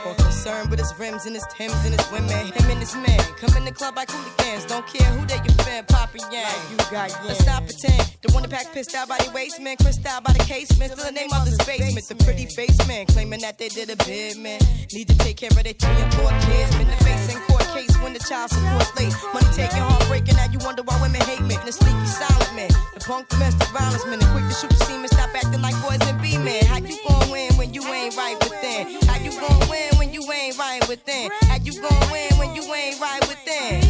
More concerned with his rims and his Timbs and his women. Him and his men come in the club like hooligans. Don't care who they your fan, Papa Yang. Like you got yang. Let's not pretend. The one that pack pissed out by the waist, man. Crissed out by the casement. Still the name of this basement. The pretty face man claiming that they did a bid, man. Need to take care of their 3 and 4 kids. Been the face in court case when the child support's late. Money taking, heartbreaking. Now you wonder why women hate men. The sneaky silent man. The punk domestic violence man. The quick to shoot the semen. Stop acting like boys and be men. How you gon' win when you ain't right within? How you gon' win when you ain't right within? How you gon' win when you ain't right within?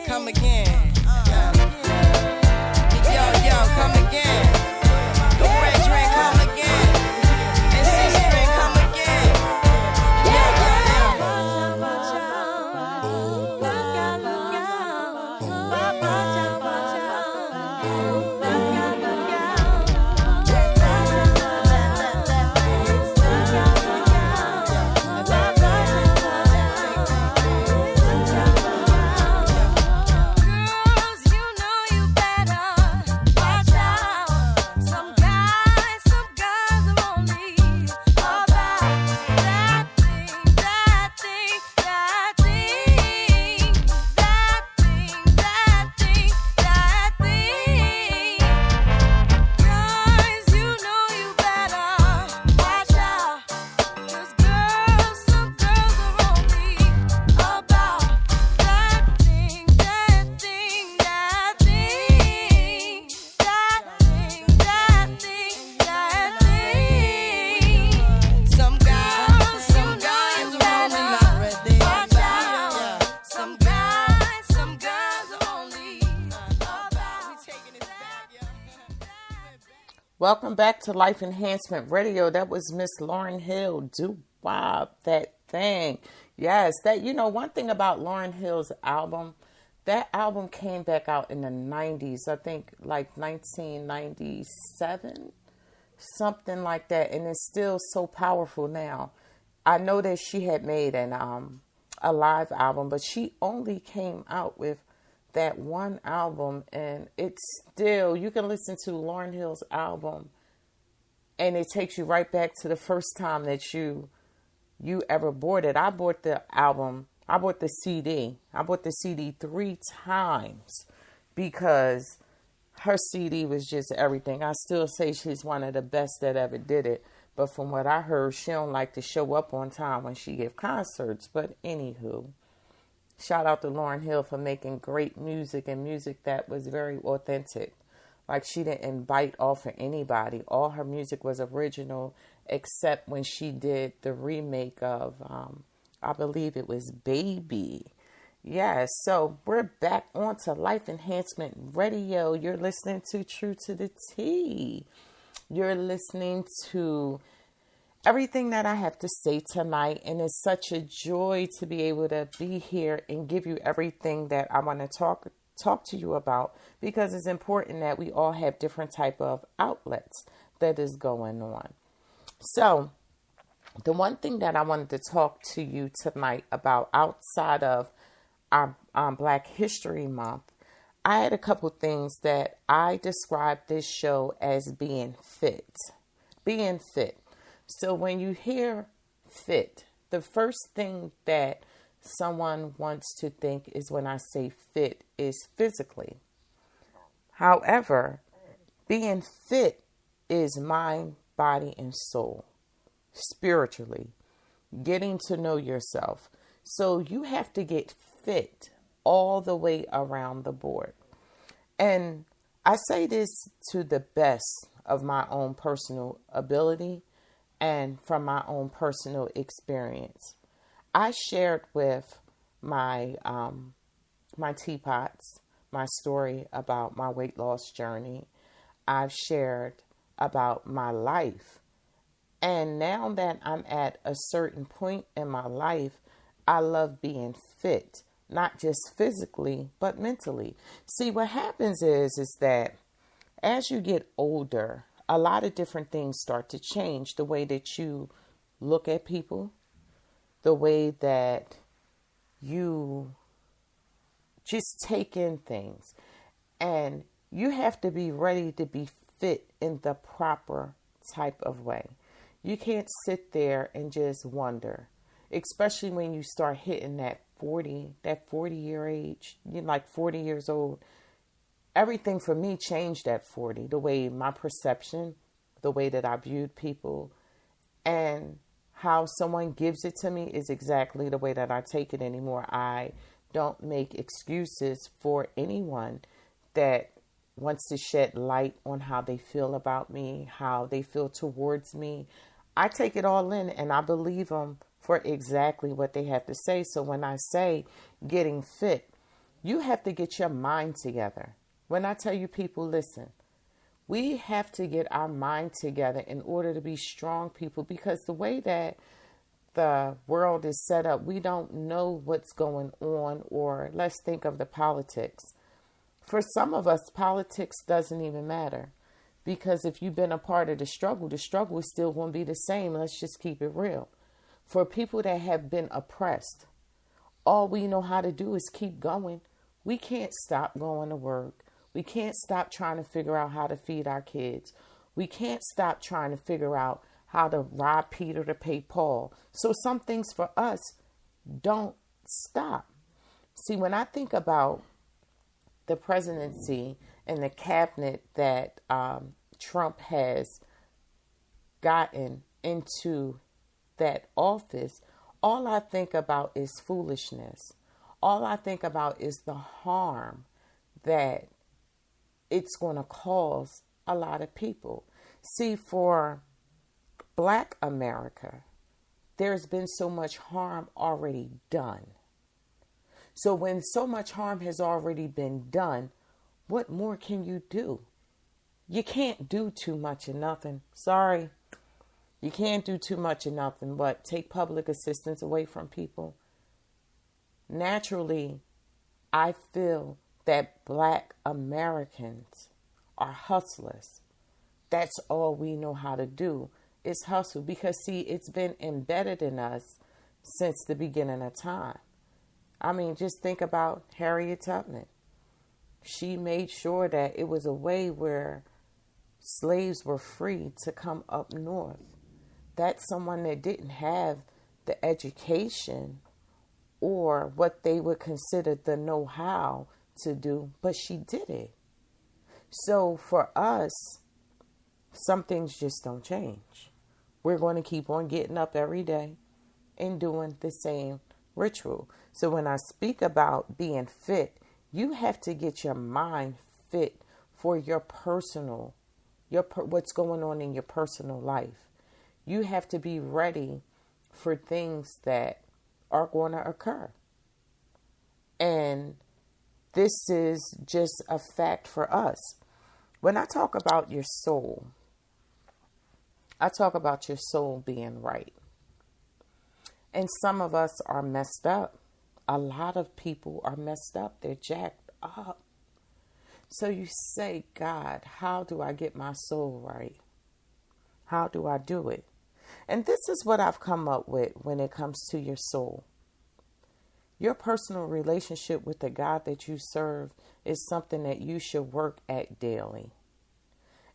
Come again. Yo, come again. The red drink, come again. And six drink, come again. Welcome back to Life Enhancement Radio. That was Miss Lauryn Hill, Doo-Wop, that thing. Yes, that, you know, one thing about Lauryn Hill's album, that album came back out in the 90s, I think like 1997, something like that. And it's still so powerful now. I know that she had made a live album, but she only came out with that one album, and it's still, you can listen to Lauryn Hill's album and it takes you right back to the first time that you ever bought it. I bought the album, I bought the CD 3 times because her CD was just everything. I still say she's one of the best that ever did it, but from what I heard, she don't like to show up on time when she give concerts. But anywho, shout out to Lauryn Hill for making great music and music that was very authentic. Like, she didn't bite off of anybody. All her music was original, except when she did the remake of, I believe it was Baby. Yes, so we're back onto Life Enhancement Radio. You're listening to True to the T. You're listening to everything that I have to say tonight, and it's such a joy to be able to be here and give you everything that I want to talk to you about, because it's important that we all have different type of outlets that is going on. So the one thing that I wanted to talk to you tonight about outside of our Black History Month, I had a couple things that I described this show as being fit. Being fit. So when you hear fit, the first thing that someone wants to think is, when I say fit, is physically. However, being fit is mind, body, and soul, spiritually, getting to know yourself. So you have to get fit all the way around the board. And I say this to the best of my own personal ability and from my own personal experience. I shared with my teapots my story about my weight loss journey. I've shared about my life. And now that I'm at a certain point in my life, I love being fit, not just physically, but mentally. See, what happens is that as you get older, a lot of different things start to change. The way that you look at people, the way that you just take in things. And you have to be ready to be fit in the proper type of way. You can't sit there and just wonder. especially when you start hitting that 40 year age, you're like 40 years old. Everything for me changed at 40, the way my perception, the way that I viewed people, and how someone gives it to me is exactly the way that I take it anymore. I don't make excuses for anyone that wants to shed light on how they feel about me, how they feel towards me. I take it all in and I believe them for exactly what they have to say. So when I say getting fit, you have to get your mind together. When I tell you people, listen, we have to get our mind together in order to be strong people, because the way that the world is set up, we don't know what's going on. Or let's think of the politics. For some of us, politics doesn't even matter, because if you've been a part of the struggle is still going to be the same. Let's just keep it real. For people that have been oppressed, all we know how to do is keep going. We can't stop going to work. We can't stop trying to figure out how to feed our kids. We can't stop trying to figure out how to rob Peter to pay Paul. So some things for us don't stop. See, when I think about the presidency and the cabinet that Trump has gotten into that office, all I think about is foolishness. All I think about is the harm that it's going to cause a lot of people. See, for Black America, there's been so much harm already done. So when so much harm has already been done, what more can you do? You can't do too much of nothing. Sorry. You can't do too much of nothing but take public assistance away from people. Naturally, I feel that Black Americans are hustlers. That's all we know how to do is hustle, because see, it's been embedded in us since the beginning of time. I mean, just think about Harriet Tubman. She made sure that it was a way where slaves were free to come up north. That's someone that didn't have the education or what they would consider the know-how to do, but she did it. So for us, some things just don't change. We're going to keep on getting up every day and doing the same ritual. So when I speak about being fit, you have to get your mind fit for your personal, what's going on in your personal life. You have to be ready for things that are going to occur. And this is just a fact for us. When I talk about your soul, I talk about your soul being right. And some of us are messed up. A lot of people are messed up. They're jacked up. So you say, God, how do I get my soul right? How do I do it? And this is what I've come up with when it comes to your soul. Your personal relationship with the God that you serve is something that you should work at daily.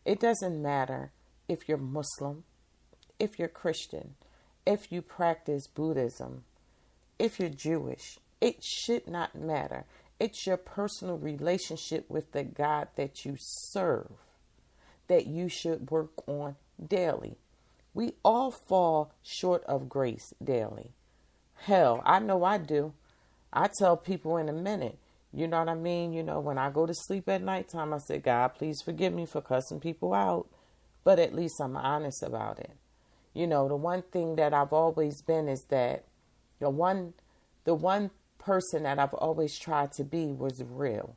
It doesn't matter if you're Muslim, if you're Christian, if you practice Buddhism, if you're Jewish. It should not matter. It's your personal relationship with the God that you serve that you should work on daily. We all fall short of grace daily. Hell, I know I do. I tell people in a minute, you know what I mean? You know, when I go to sleep at nighttime, I say, God, please forgive me for cussing people out. But at least I'm honest about it. You know, the one thing that I've always been is that the one person that I've always tried to be was real.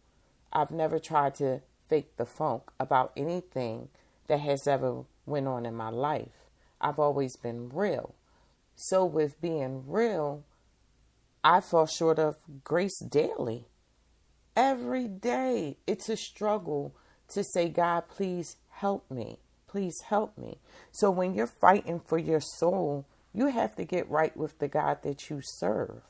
I've never tried to fake the funk about anything that has ever went on in my life. I've always been real. So with being real, I fall short of grace daily. Every day, it's a struggle to say, God, please help me. Please help me. So when you're fighting for your soul, you have to get right with the God that you serve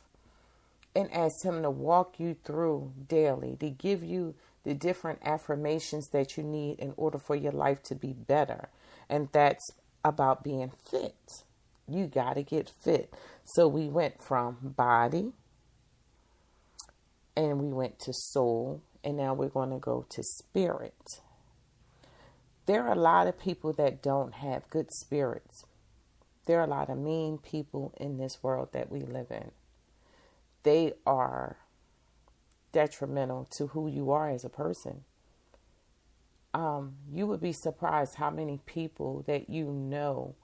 and ask him to walk you through daily, to give you the different affirmations that you need in order for your life to be better. And that's about being fit. You got to get fit. So we went from body and we went to soul, and now we're going to go to spirit. There are a lot of people that don't have good spirits. There are a lot of mean people in this world that we live in. They are detrimental to who you are as a person. You would be surprised how many people that you know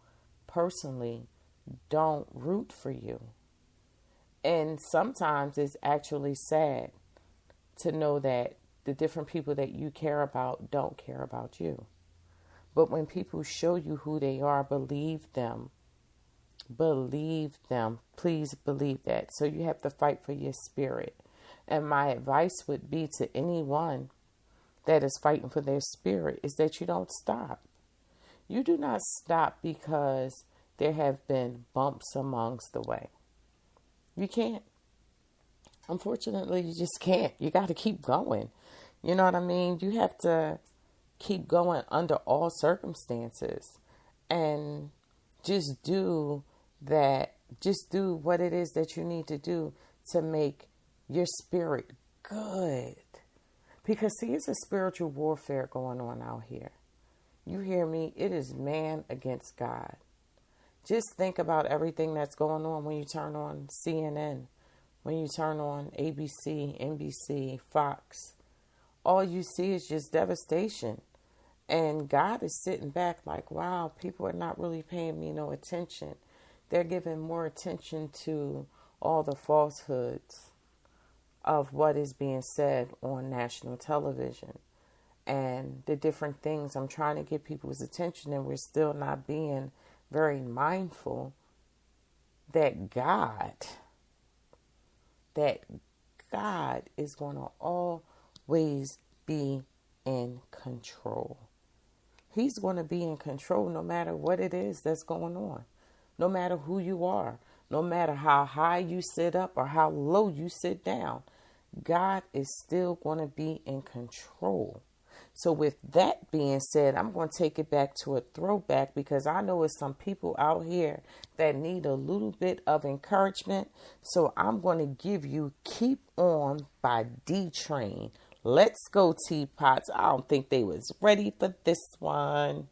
personally don't root for you. And sometimes it's actually sad to know that the different people that you care about don't care about you. But when people show you who they are, believe them. Believe them. Please believe that. So you have to fight for your spirit. And my advice would be to anyone that is fighting for their spirit is that you don't stop. You do not stop because there have been bumps amongst the way. You can't. Unfortunately, you just can't. You got to keep going. You know what I mean? You have to keep going under all circumstances and just do that. Just do what it is that you need to do to make your spirit good. Because see, it's a spiritual warfare going on out here. You hear me? It is man against God. Just think about everything that's going on when you turn on CNN, when you turn on ABC, NBC, Fox. All you see is just devastation. And God is sitting back like, wow, people are not really paying me no attention. They're giving more attention to all the falsehoods of what is being said on national television and the different things. I'm trying to get people's attention, and we're still not being very mindful that God is going to always be in control. He's going to be in control no matter what it is that's going on, no matter who you are, no matter how high you sit up or how low you sit down. God is still going to be in control. So with that being said, I'm going to take it back to a throwback because I know it's some people out here that need a little bit of encouragement. So I'm going to give you Keep On by D-Train. Let's go, Teapots. I don't think they was ready for this one.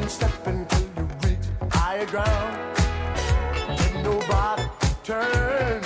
Step until you reach higher ground. Let nobody turn